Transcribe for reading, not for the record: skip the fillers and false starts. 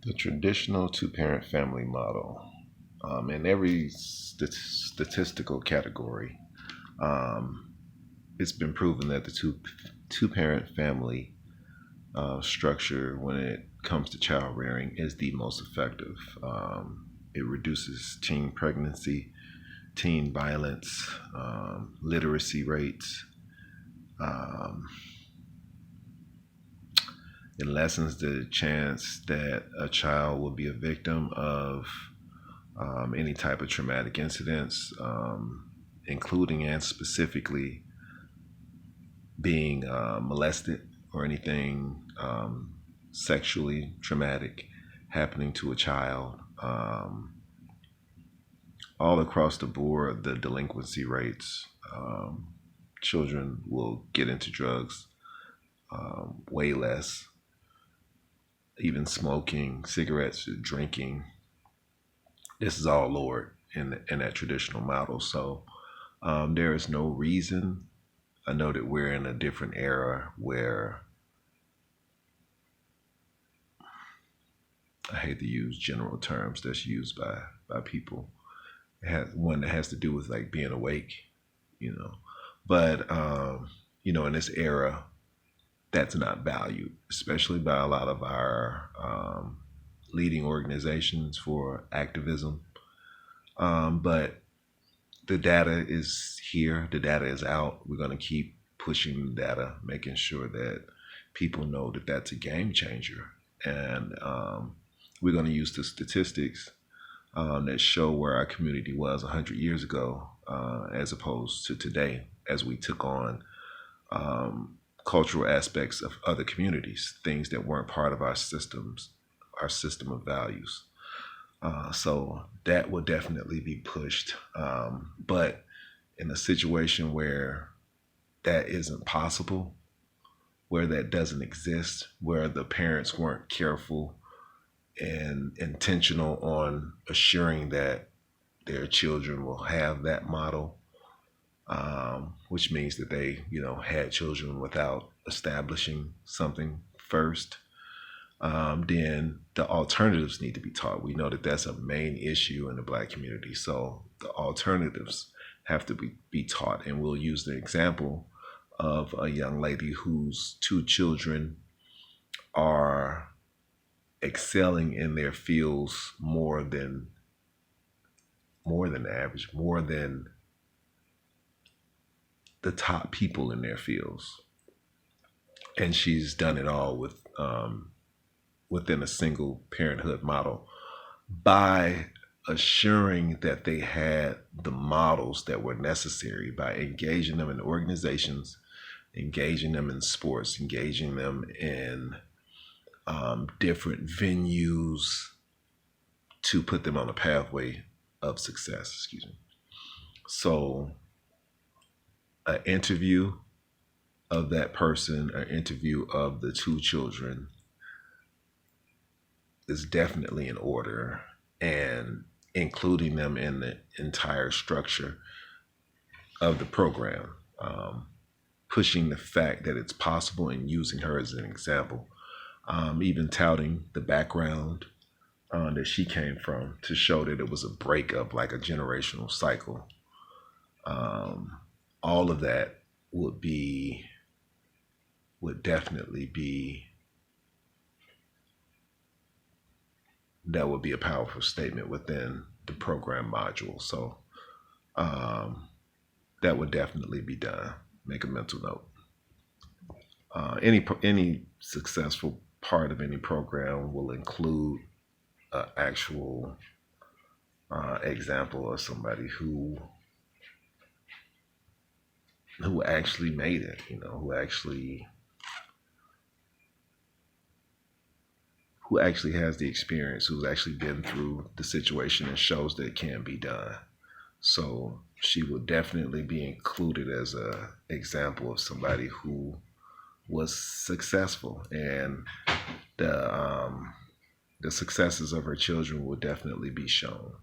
The traditional two-parent family model. In every statistical category, um, it's been proven that the two-parent family structure, when it comes to child rearing, is the most effective. It reduces teen pregnancy, teen violence, literacy rates. Um, it lessens the chance that a child will be a victim of any type of traumatic incidents, including and specifically being molested or anything sexually traumatic happening to a child. All across the board, the delinquency rates, children will get into drugs way less, even smoking, cigarettes, drinking. This is all lowered in that traditional model. So there is no reason. I know that we're in a different era where I hate to use general terms that's used by people. It has one that has to do with like being awake, you know. But in this era, that's not valued, especially by a lot of our leading organizations for activism. But the data is here, the data is out. We're going to keep pushing the data, making sure that people know that that's a game changer. And we're going to use the statistics that show where our community was 100 years ago as opposed to today, as we took on cultural aspects of other communities, things that weren't part of our systems, our system of values. So that will definitely be pushed. But in a situation where that isn't possible, where that doesn't exist, where the parents weren't careful and intentional on assuring that their children will have that model, which means that they, had children without establishing something first, then the alternatives need to be taught. We know that that's a main issue in the Black community. So the alternatives have to be taught. And we'll use the example of a young lady whose two children are excelling in their fields more than average, more than the top people in their fields. And she's done it all within a single parenthood model by assuring that they had the models that were necessary, by engaging them in organizations, engaging them in sports, engaging them in different venues to put them on a pathway of success. Excuse me. So, an interview of that person, an interview of the two children, is definitely in order, and including them in the entire structure of the program, pushing the fact that it's possible and using her as an example, even touting the background that she came from to show that it was a break of like a generational cycle. All of that would be would definitely be that would be a powerful statement within the program module. So that would definitely be done. Make a mental note. Any successful part of any program will include an actual example of somebody who actually made it. Who actually has the experience, who's actually been through the situation and shows that it can be done. So she will definitely be included as a example of somebody who was successful, and the the successes of her children will definitely be shown.